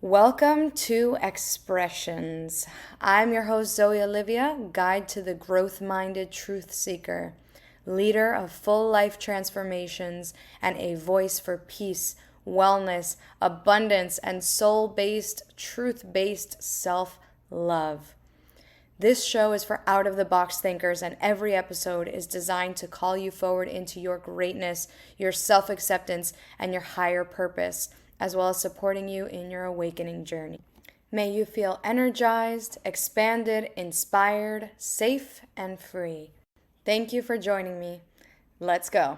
Welcome to Expressions. I'm your host, Zoe Olivia, guide to the growth minded truth seeker, leader of full life transformations, and a voice for peace, wellness, abundance, and soul based, truth based self love. This show is for out of the box thinkers, and every episode is designed to call you forward into your greatness, your self acceptance, and your higher purpose, as well as supporting you in your awakening journey. May you feel energized, expanded, inspired, safe, and free. Thank you for joining me. Let's go.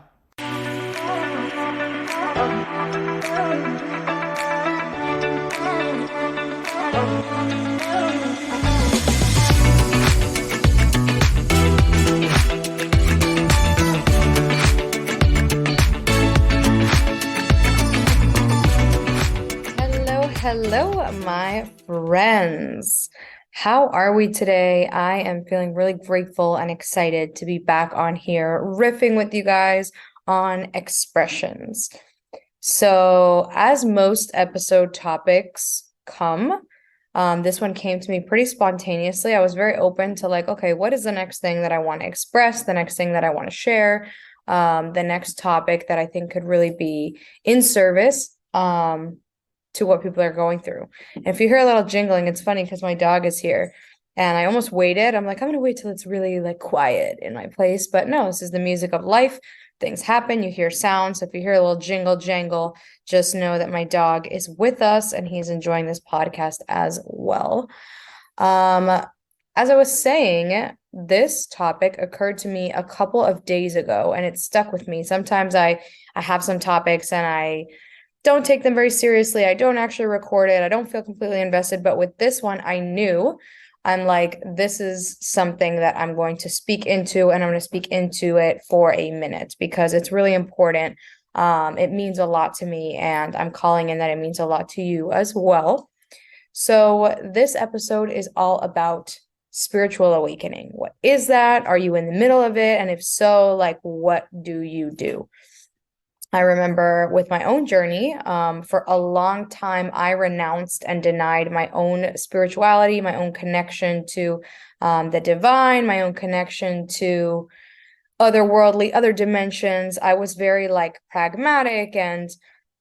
Hello, my friends. How are we today? I am feeling really grateful and excited to be back on here riffing with you guys on expressions. So, as most episode topics come, this one came to me pretty spontaneously. I was very open to okay, what is the next thing that I want to express, the next thing that I want to share, the next topic that I think could really be in service to what people are going through. And if you hear a little jingling, it's funny because my dog is here and I almost waited. I'm like, I'm going to wait till it's really quiet in my place. But no, this is the music of life. Things happen. You hear sounds. So if you hear a little jingle jangle, just know that my dog is with us and he's enjoying this podcast as well. As I was saying, this topic occurred to me a couple of days ago and it stuck with me. Sometimes I have some topics and I don't take them very seriously. I don't actually record it. I don't feel completely invested. But with this one, I knew I'm like, this is something that I'm going to speak into, and I'm going to speak into it for a minute because it's really important. It means a lot to me, and I'm calling in that it means a lot to you as well. So this episode is all about spiritual awakening. What is that? Are you in the middle of it? And if so, what do you do? I remember with my own journey, for a long time, I renounced and denied my own spirituality, my own connection to the divine, my own connection to otherworldly, other dimensions. I was very pragmatic and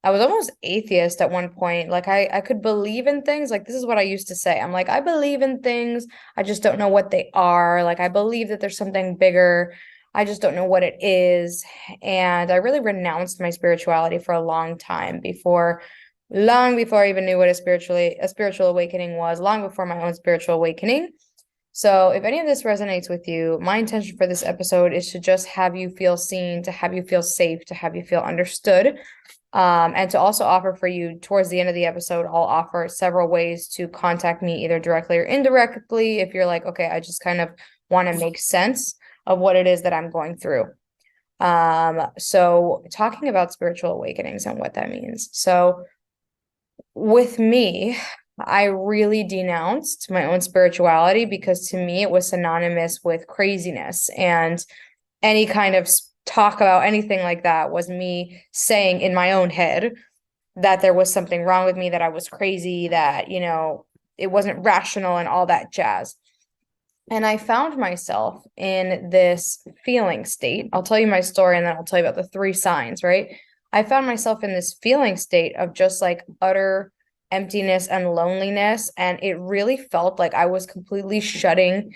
I was almost atheist at one point. I could believe in things. This is what I used to say. I'm like, I believe in things. I just don't know what they are. I believe that there's something bigger. I just don't know what it is. And I really renounced my spirituality for a long time long before I even knew what a spiritual awakening was, long before my own spiritual awakening. So if any of this resonates with you, my intention for this episode is to just have you feel seen, to have you feel safe, to have you feel understood. And to also offer for you towards the end of the episode, I'll offer several ways to contact me either directly or indirectly. If you're like, okay, I just kind of want to make sense of what it is that I'm going through. So talking about spiritual awakenings and what that means. So with me, I really denounced my own spirituality because to me it was synonymous with craziness, and any kind of talk about anything like that was me saying in my own head that there was something wrong with me, that I was crazy, that, it wasn't rational and all that jazz. And I found myself in this feeling state. I'll tell you my story and then I'll tell you about the 3 signs, right? I found myself in this feeling state of just utter emptiness and loneliness. And it really felt like I was completely shutting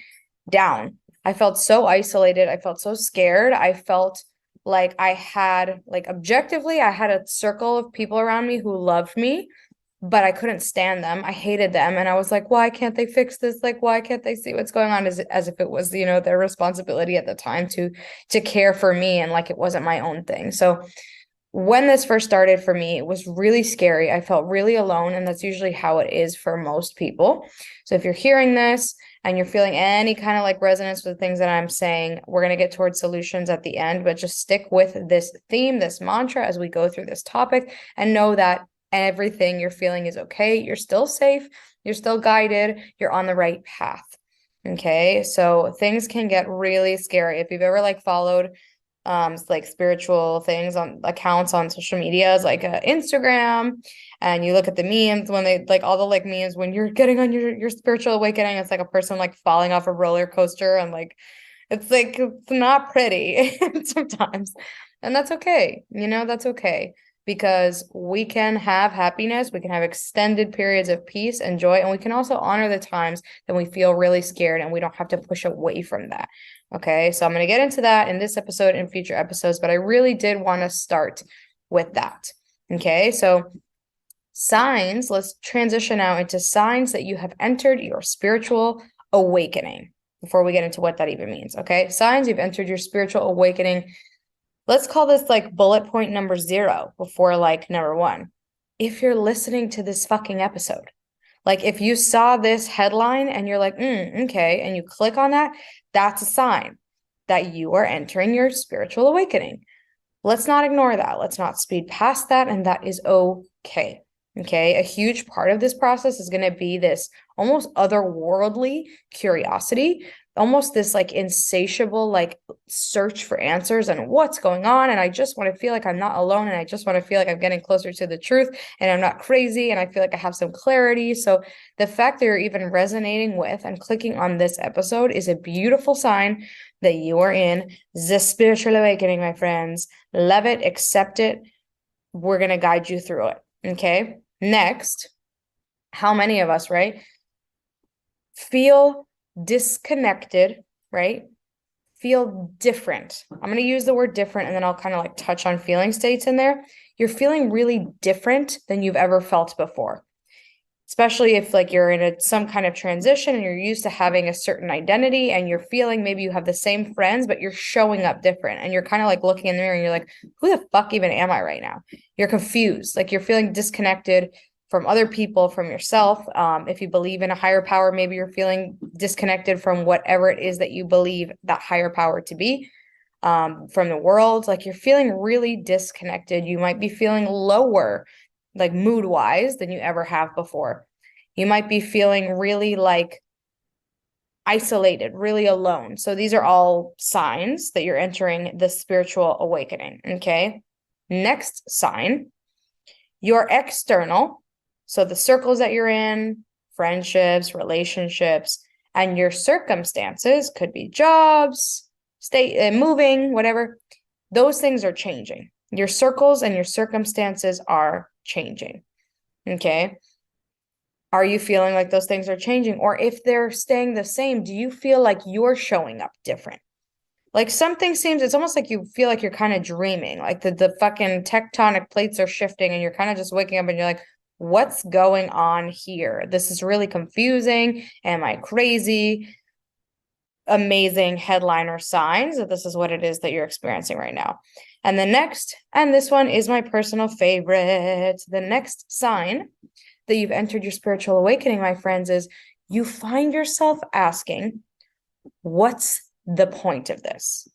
down. I felt so isolated. I felt so scared. I felt like I had, objectively, I had a circle of people around me who loved me, but I couldn't stand them. I hated them. And I was like, why can't they fix this? Why can't they see what's going on? As if it was, their responsibility at the time to care for me, and it wasn't my own thing. So when this first started for me, it was really scary. I felt really alone. And that's usually how it is for most people. So if you're hearing this and you're feeling any kind of resonance with the things that I'm saying, we're going to get towards solutions at the end, but just stick with this theme, this mantra as we go through this topic, and know that everything you're feeling is okay. You're still safe. You're still guided. You're on the right path. Okay. So things can get really scary. If you've ever followed like spiritual things on accounts on social medias like Instagram, and you look at the memes when they like all the like memes when you're getting on your spiritual awakening, it's like a person like falling off a roller coaster, and like it's not pretty sometimes. And that's okay. That's okay, because we can have happiness, we can have extended periods of peace and joy, and we can also honor the times that we feel really scared and we don't have to push away from that. Okay, so I'm going to get into that in this episode and future episodes, but I really did want to start with that. Okay, so signs, let's transition now into signs that you have entered your spiritual awakening before we get into what that even means. Okay, signs you've entered your spiritual awakening. Let's call this like bullet point number 0 before like number 1. If you're listening to this fucking episode, like if you saw this headline and you're like, okay, and you click on that, that's a sign that you are entering your spiritual awakening. Let's not ignore that. Let's not speed past that. And that is okay. Okay. A huge part of this process is going to be this almost otherworldly curiosity, almost this like insatiable like search for answers and what's going on. And I just want to feel like I'm not alone, and I just want to feel like I'm getting closer to the truth, and I'm not crazy, and I feel like I have some clarity. So the fact that you're even resonating with and clicking on this episode is a beautiful sign that you are in the spiritual awakening, my friends. Love it, accept it. We're going to guide you through it. Okay. Next, how many of us, right, feel disconnected, right? Feel different. I'm going to use the word different, and then I'll kind of like touch on feeling states in there. You're feeling really different than you've ever felt before, especially if like you're in some kind of transition and you're used to having a certain identity, and you're feeling maybe you have the same friends, but you're showing up different, and you're kind of like looking in the mirror and you're like, who the fuck even am I right now? You're confused. Like you're feeling disconnected from other people, from yourself. If you believe in a higher power, maybe you're feeling disconnected from whatever it is that you believe that higher power to be, from the world. Like you're feeling really disconnected. You might be feeling lower, like mood wise, than you ever have before. You might be feeling really like isolated, really alone. So these are all signs that you're entering the spiritual awakening. Okay. Next sign, your external. So the circles that you're in, friendships, relationships, and your circumstances, could be jobs, state, moving, whatever. Those things are changing. Your circles and your circumstances are changing. Okay. Are you feeling like those things are changing? Or if they're staying the same, do you feel like you're showing up different? Like something seems, it's almost like you feel like you're kind of dreaming, like the fucking tectonic plates are shifting and you're kind of just waking up and you're like, what's going on here? This is really confusing. Am I crazy? Amazing headliner signs that this is what it is that you're experiencing right now. And the next, and this one is my personal favorite, the next sign that you've entered your spiritual awakening, my friends, is you find yourself asking, what's the point of this?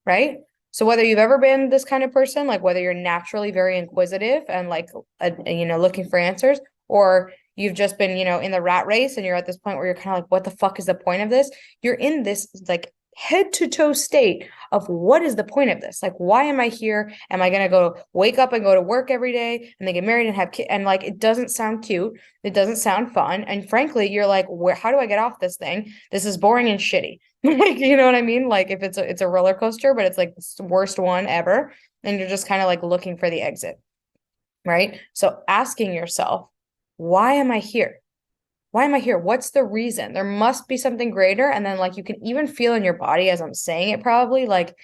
Right? So whether you've ever been this kind of person, like whether you're naturally very inquisitive and like, looking for answers, or you've just been, in the rat race and you're at this point where you're kind of like, what the fuck is the point of this? You're in this like head to toe state of what is the point of this? Like, why am I here? Am I going to go wake up and go to work every day and then get married and have kids? And like, it doesn't sound cute. It doesn't sound fun. And frankly, you're like, how do I get off this thing? This is boring and shitty. Like, you know what I mean? Like if it's a roller coaster, but it's like the worst one ever. And you're just kind of like looking for the exit. Right. So asking yourself, why am I here? Why am I here? What's the reason? There must be something greater. And then like you can even feel in your body as I'm saying it, probably like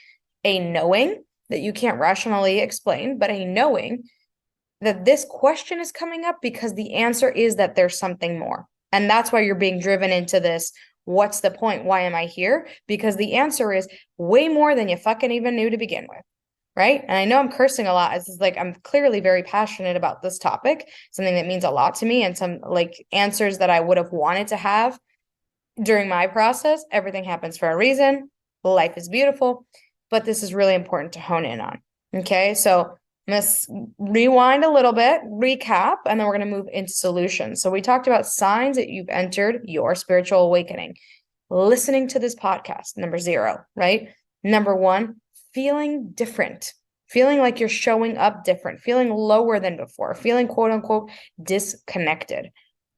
a knowing that you can't rationally explain, but a knowing that this question is coming up because the answer is that there's something more. And that's why you're being driven into this. What's the point? Why am I here? Because the answer is way more than you fucking even knew to begin with. Right. And I know I'm cursing a lot. It's just like I'm clearly very passionate about this topic, something that means a lot to me, and some like answers that I would have wanted to have during my process. Everything happens for a reason. Life is beautiful, but this is really important to hone in on. Okay. So let's rewind a little bit, recap, and then we're going to move into solutions. So we talked about signs that you've entered your spiritual awakening. Listening to this podcast, number 0, right? Number 1, feeling different, feeling like you're showing up different, feeling lower than before, feeling quote unquote disconnected.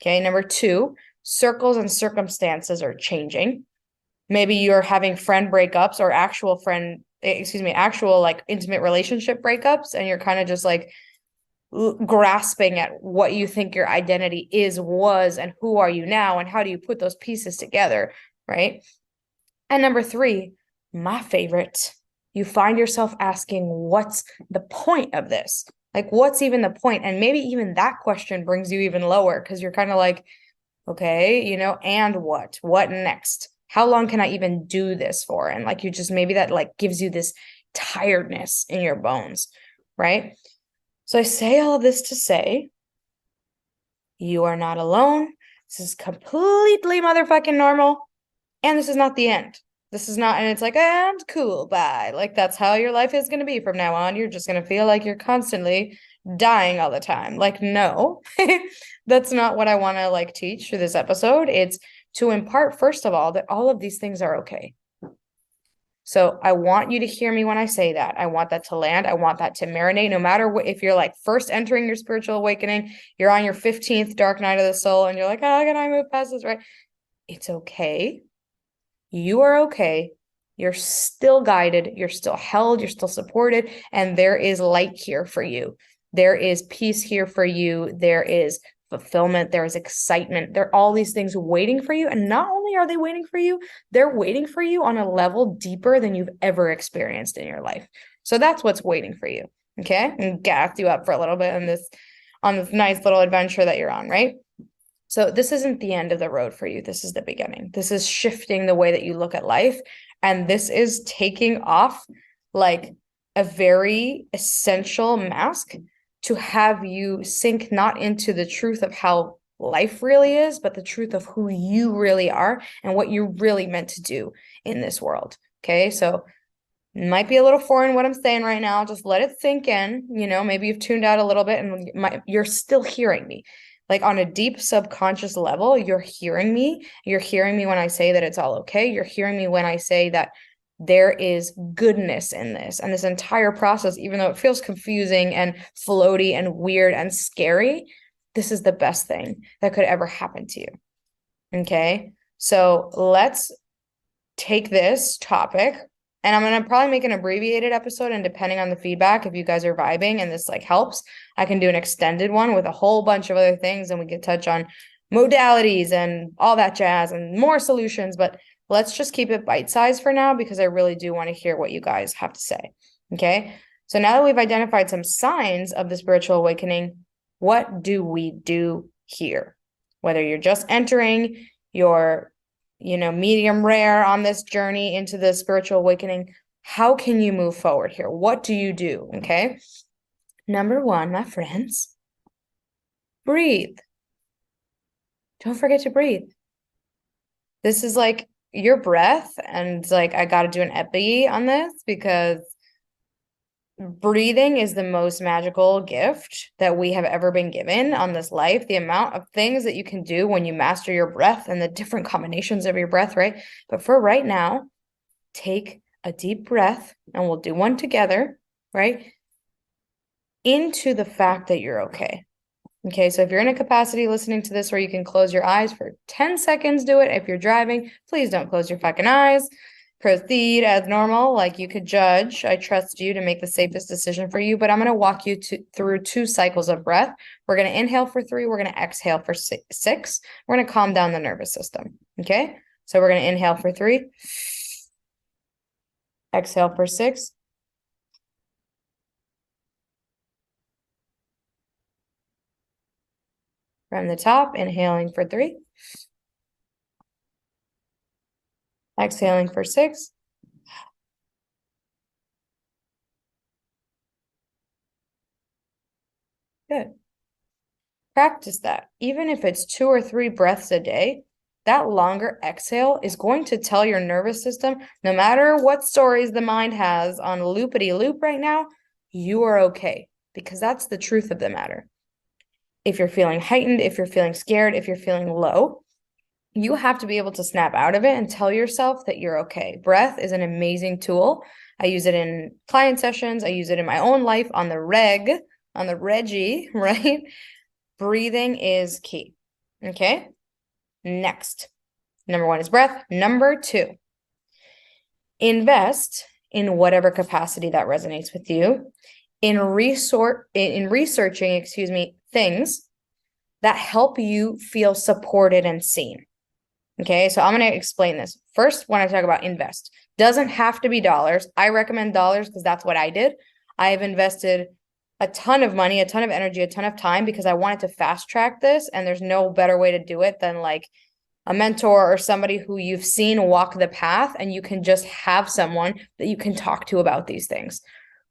Okay. Number 2, circles and circumstances are changing. Maybe you're having friend breakups or actual like intimate relationship breakups, and you're kind of just like grasping at what you think your identity was, and who are you now, and how do you put those pieces together, right? And number 3, my favorite, you find yourself asking, what's the point of this? Like, what's even the point? And maybe even that question brings you even lower, because you're kind of like, okay, and what next? How long can I even do this for? And like, you just, maybe that like gives you this tiredness in your bones, right? So I say all of this to say, you are not alone. This is completely motherfucking normal. And this is not the end. This is not, and it's like, and cool, bye. Like, that's how your life is going to be from now on. You're just going to feel like you're constantly dying all the time. Like, no, that's not what I want to like teach through this episode. It's to impart, first of all, that all of these things are okay. So I want you to hear me when I say that. I want that to land. I want that to marinate. No matter what, if you're like first entering your spiritual awakening, you're on your 15th dark night of the soul, and you're like, how can I move past this, right? It's okay. You are okay. You're still guided. You're still held. You're still supported. And there is light here for you. There is peace here for you. There is fulfillment. There is excitement. There are all these things waiting for you. And not only are they waiting for you, they're waiting for you on a level deeper than you've ever experienced in your life. So that's what's waiting for you. Okay. And gassed you up for a little bit on this nice little adventure that you're on, right? So this isn't the end of the road for you. This is the beginning. This is shifting the way that you look at life. And this is taking off like a very essential mask to have you sink not into the truth of how life really is, but the truth of who you really are and what you're really meant to do in this world. Okay. So it might be a little foreign what I'm saying right now. Just let it sink in. Maybe you've tuned out a little bit and you're still hearing me. Like on a deep subconscious level, you're hearing me. You're hearing me when I say that it's all okay. You're hearing me when I say that there is goodness in this. And this entire process, even though it feels confusing and floaty and weird and scary, this is the best thing that could ever happen to you. Okay? So let's take this topic, and I'm going to probably make an abbreviated episode, and depending on the feedback, if you guys are vibing and this like helps, I can do an extended one with a whole bunch of other things, and we can touch on modalities and all that jazz and more solutions. But let's just keep it bite-sized for now, because I really do want to hear what you guys have to say. Okay. So now that we've identified some signs of the spiritual awakening, what do we do here? Whether you're just entering, you're medium rare on this journey into the spiritual awakening, how can you move forward here? What do you do? Okay. Number 1, my friends, breathe. Don't forget to breathe. This is like your breath. And like, I got to do an epi on this, because breathing is the most magical gift that we have ever been given on this life. The amount of things that you can do when you master your breath and the different combinations of your breath, right? But for right now, take a deep breath, and we'll do one together, right? Into the fact that you're okay. Okay, so if you're in a capacity listening to this where you can close your eyes for 10 seconds, do it. If you're driving, please don't close your fucking eyes. Proceed as normal, like you could judge. I trust you to make the safest decision for you, but I'm going to walk you through 2 cycles of breath. We're going to inhale for 3. We're going to exhale for 6. We're going to calm down the nervous system. Okay, so we're going to inhale for 3. Exhale for 6. From the top, inhaling for 3. Exhaling for 6. Good. Practice that. Even if it's 2 or 3 breaths a day, that longer exhale is going to tell your nervous system, no matter what stories the mind has on loopity loop right now, you are okay, because that's the truth of the matter. If you're feeling heightened, if you're feeling scared, if you're feeling low, you have to be able to snap out of it and tell yourself that you're okay. Breath is an amazing tool. I use it in client sessions. I use it in my own life on the reggie, right? Breathing is key. Okay. Next, number 1 is breath. Number 2, invest in whatever capacity that resonates with you in researching, things that help you feel supported and seen. Okay, so I'm going to explain this. First, when I talk about invest, doesn't have to be dollars. I recommend dollars because that's what I did. I have invested a ton of money, a ton of energy, a ton of time because I wanted to fast track this. And there's no better way to do it than like a mentor or somebody who you've seen walk the path, and you can just have someone that you can talk to about these things,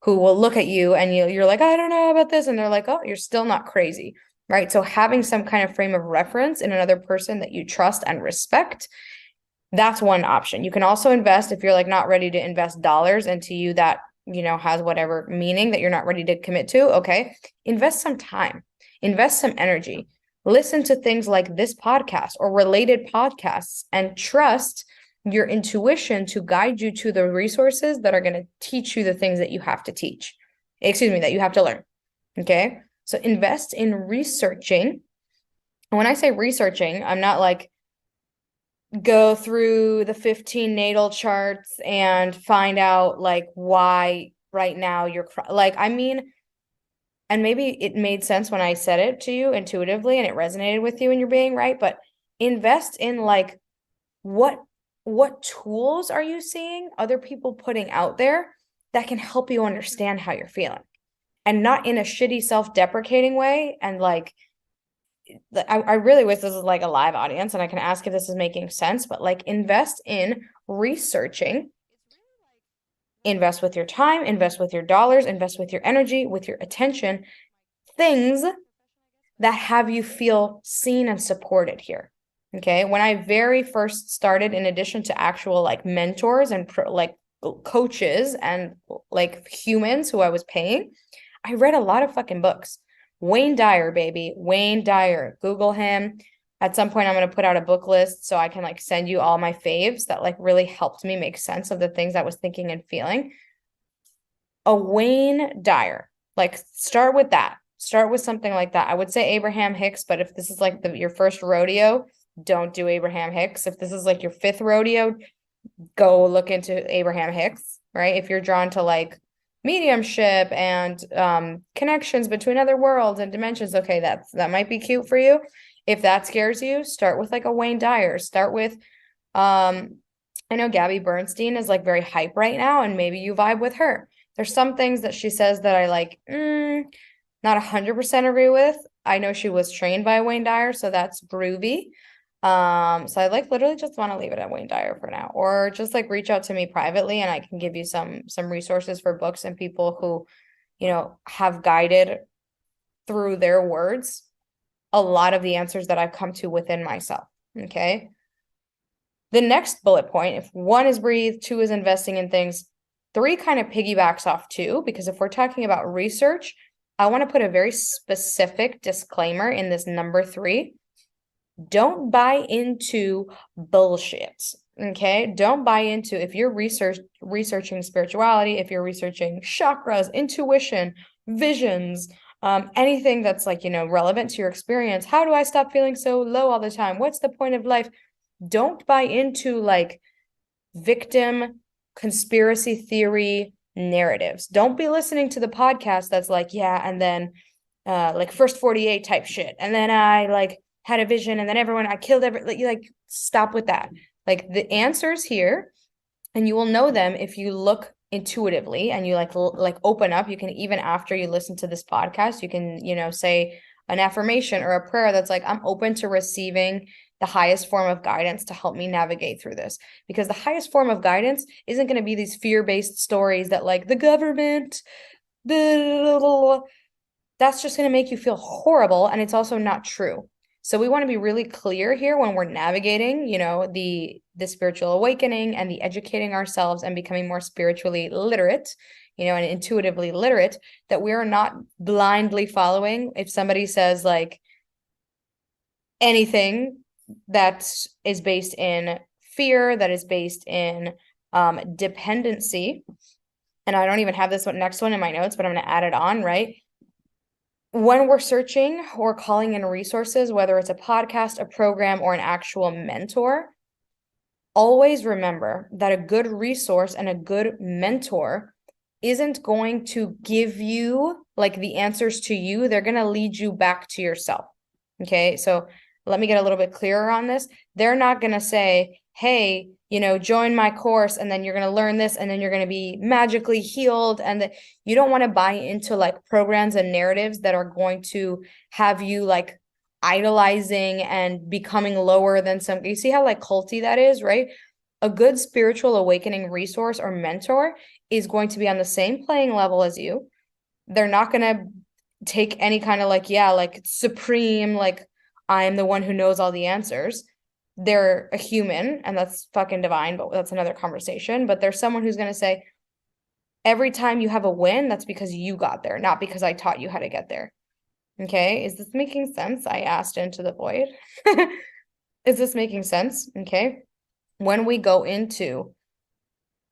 who will look at you and you're like, I don't know about this. And they're like, oh, you're still not crazy, right? So having some kind of frame of reference in another person that you trust and respect, that's one option. You can also invest if you're like not ready to invest dollars into you that, has whatever meaning that you're not ready to commit to. Okay. Invest some time, invest some energy, listen to things like this podcast or related podcasts, and trust your intuition to guide you to the resources that are going to teach you the things that you have to that you have to learn. Okay. So invest in researching. And when I say researching, I'm not like go through the 15 natal charts and find out like why right now you're like, I mean, and maybe it made sense when I said it to you intuitively and it resonated with you and you're being right, but invest in like what tools are you seeing other people putting out there that can help you understand how you're feeling, and not in a shitty self-deprecating way. And like I really wish this is like a live audience and I can ask if this is making sense, but like invest in researching, invest with your time, invest with your dollars, invest with your energy, with your attention, things that have you feel seen and supported here. Okay. When I very first started, in addition to actual like mentors and like coaches and like humans who I was paying, I read a lot of fucking books. Wayne Dyer, baby. Wayne Dyer. Google him. At some point, I'm going to put out a book list so I can like send you all my faves that like really helped me make sense of the things I was thinking and feeling. A Wayne Dyer. Like start with that. Start with something like that. I would say Abraham Hicks, but if this is like your first rodeo, don't do Abraham Hicks. If this is like your 5th rodeo, go look into Abraham Hicks, right? If you're drawn to like mediumship and connections between other worlds and dimensions, okay, that might be cute for you. If that scares you, start with like a Wayne Dyer. Start with I know Gabby Bernstein is like very hype right now, and maybe you vibe with her. There's some things that she says that I like not 100% agree with. I know she was trained by Wayne Dyer, so that's groovy. So I like literally just want to leave it at Wayne Dyer for now, or just like reach out to me privately and I can give you some resources for books and people who, have guided through their words a lot of the answers that I've come to within myself. Okay. The next bullet point, if 1 is breathe, 2 is investing in things, 3 kind of piggybacks off 2, because if we're talking about research, I want to put a very specific disclaimer in this number 3. Don't buy into bullshit. Okay. Don't buy into, if you're researching spirituality, if you're researching chakras, intuition, visions, anything that's like, relevant to your experience. How do I stop feeling so low all the time? What's the point of life? Don't buy into like victim conspiracy theory narratives. Don't be listening to the podcast that's like, yeah, and then like first 48 type shit. And then I like had a vision and then I killed like stop with that. Like the answers here, and you will know them if you look intuitively and you like open up. You can, even after you listen to this podcast, you can, say an affirmation or a prayer that's like, I'm open to receiving the highest form of guidance to help me navigate through this. Because the highest form of guidance isn't going to be these fear-based stories that like the government, that's just going to make you feel horrible. And it's also not true. So we want to be really clear here when we're navigating, the spiritual awakening and the educating ourselves and becoming more spiritually literate, and intuitively literate, that we're not blindly following. If somebody says like anything that is based in fear, that is based in dependency, and I don't even have this next one in my notes, but I'm going to add it on, right? When we're searching or calling in resources, whether it's a podcast, a program, or an actual mentor, always remember that a good resource and a good mentor isn't going to give you like the answers to you. They're going to lead you back to yourself. Okay. So let me get a little bit clearer on this. They're not going to say, hey, join my course and then you're going to learn this and then you're going to be magically healed. And you don't want to buy into like programs and narratives that are going to have you like idolizing and becoming lower than some. You see how like culty that is, right? A good spiritual awakening resource or mentor is going to be on the same playing level as you. They're not going to take any kind of like, yeah, like supreme, like I'm the one who knows all the answers. They're a human and that's fucking divine, but that's another conversation. But there's someone who's going to say, every time you have a win, that's because you got there, not because I taught you how to get there. Okay. Is this making sense? I asked into the void. Is this making sense? Okay. When we go into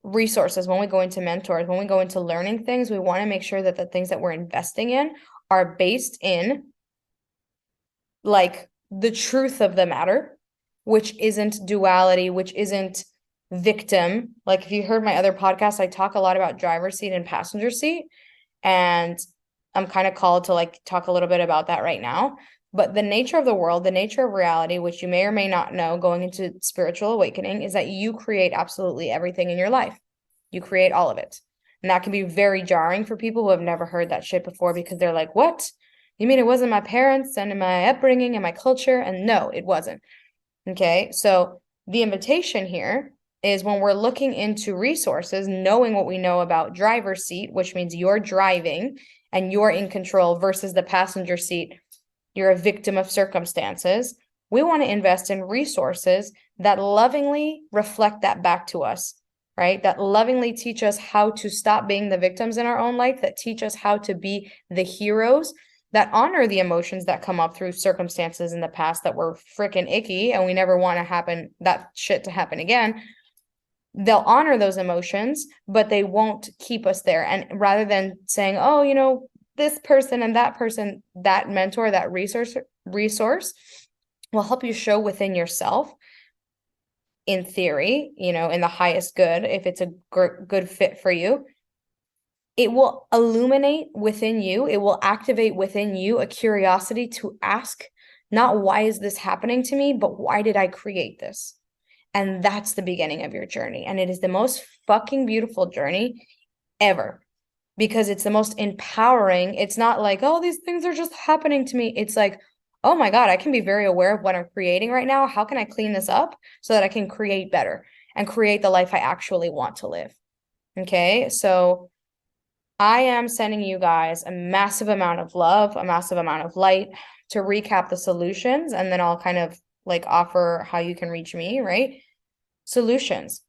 resources, when we go into mentors, when we go into learning things, we want to make sure that the things that we're investing in are based in like the truth of the matter, which isn't duality, which isn't victim. Like if you heard my other podcast, I talk a lot about driver's seat and passenger seat. And I'm kind of called to like talk a little bit about that right now. But the nature of the world, the nature of reality, which you may or may not know going into spiritual awakening, is that you create absolutely everything in your life. You create all of it. And that can be very jarring for people who have never heard that shit before because they're like, what? You mean it wasn't my parents and my upbringing and my culture? And no, it wasn't. Okay. So the invitation here is when we're looking into resources, knowing what we know about driver's seat, which means you're driving and you're in control versus the passenger seat, you're a victim of circumstances. We want to invest in resources that lovingly reflect that back to us, right? That lovingly teach us how to stop being the victims in our own life, that teach us how to be the heroes, that honor the emotions that come up through circumstances in the past that were freaking icky and we never want that shit to happen again. They'll honor those emotions, but they won't keep us there. And rather than saying, oh, this person and that person, that mentor, that resource will help you show within yourself, in theory, in the highest good, if it's a good fit for you. It will illuminate within you. It will activate within you a curiosity to ask, not why is this happening to me, but why did I create this? And that's the beginning of your journey. And it is the most fucking beautiful journey ever because it's the most empowering. It's not like, oh, these things are just happening to me. It's like, oh my God, I can be very aware of what I'm creating right now. How can I clean this up so that I can create better and create the life I actually want to live? Okay. So I am sending you guys a massive amount of love, a massive amount of light to recap the solutions. And then I'll kind of like offer how you can reach me, right? Solutions.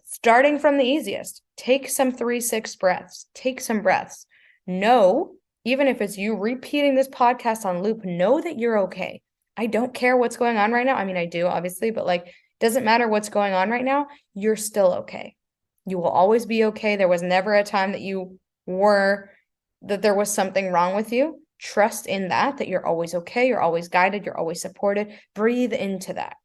Starting from the easiest, take some 3-6 breaths, take some breaths. Know, even if it's you repeating this podcast on loop, know that you're okay. I don't care what's going on right now. I mean, I do, obviously, but like, doesn't matter what's going on right now. You're still okay. You will always be okay. There was never a time that there was something wrong with you. Trust in that you're always okay. You're always guided. You're always supported. Breathe into that.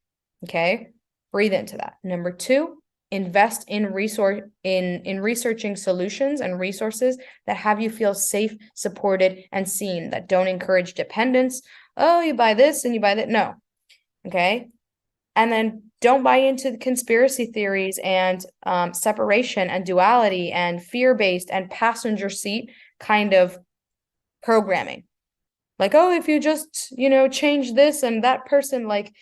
Okay. Breathe into that. Number 2, invest in researching solutions and resources that have you feel safe, supported, and seen, that don't encourage dependence. Oh, you buy this and you buy that. No. Okay. And then don't buy into the conspiracy theories and separation and duality and fear-based and passenger seat kind of programming. Like, oh, if you just, change this and that person, like,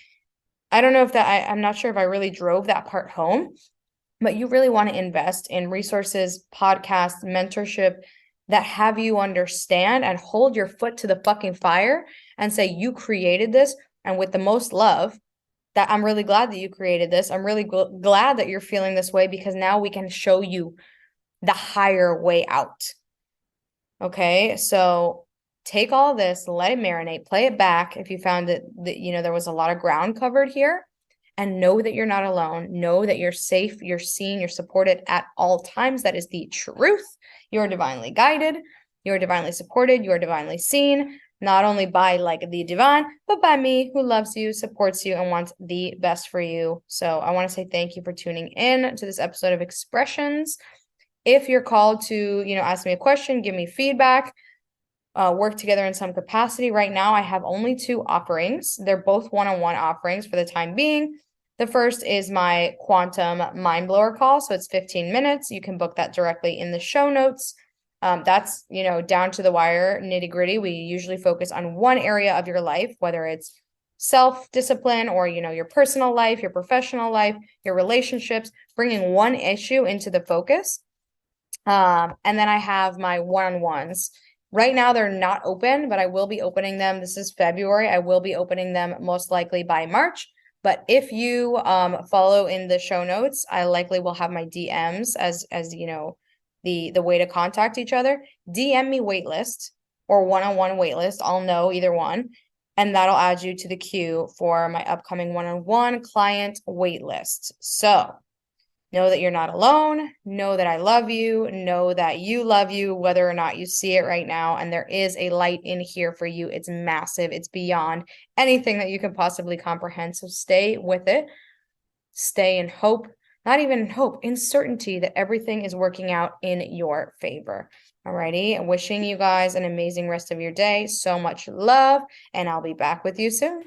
I don't know if I'm not sure if I really drove that part home, but you really want to invest in resources, podcasts, mentorship that have you understand and hold your foot to the fucking fire and say, you created this, and with the most love, that I'm really glad that you created this. I'm really glad that you're feeling this way because now we can show you the higher way out. Okay, so take all this, let it marinate, play it back if you found that there was a lot of ground covered here, and know that you're not alone. Know that you're safe, you're seen, you're supported at all times. That is the truth. You're divinely guided, you're divinely supported, you're divinely seen, not only by like the divine, but by me who loves you, supports you, and wants the best for you. So I want to say thank you for tuning in to this episode of Expressions. If you're called to, ask me a question, give me feedback, work together in some capacity. Right now, I have only 2 offerings. They're both one-on-one offerings for the time being. The first is my quantum mind blower call. So it's 15 minutes. You can book that directly in the show notes. That's, down to the wire, nitty gritty. We usually focus on one area of your life, whether it's self-discipline or, your personal life, your professional life, your relationships, bringing one issue into the focus. And then I have my one-on-ones. Right now, they're not open, but I will be opening them. This is February. I will be opening them most likely by March. But if you follow in the show notes, I likely will have my DMs as the way to contact each other. DM me waitlist or one-on-one waitlist. I'll know either one. And that'll add you to the queue for my upcoming one-on-one client waitlist. So know that you're not alone. Know that I love you. Know that you love you, whether or not you see it right now. And there is a light in here for you. It's massive. It's beyond anything that you can possibly comprehend. So stay with it. Stay in hope, not even in hope, in certainty that everything is working out in your favor. Alrighty. I'm wishing you guys an amazing rest of your day. So much love, and I'll be back with you soon.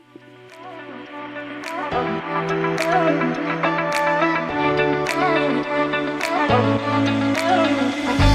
Thank you.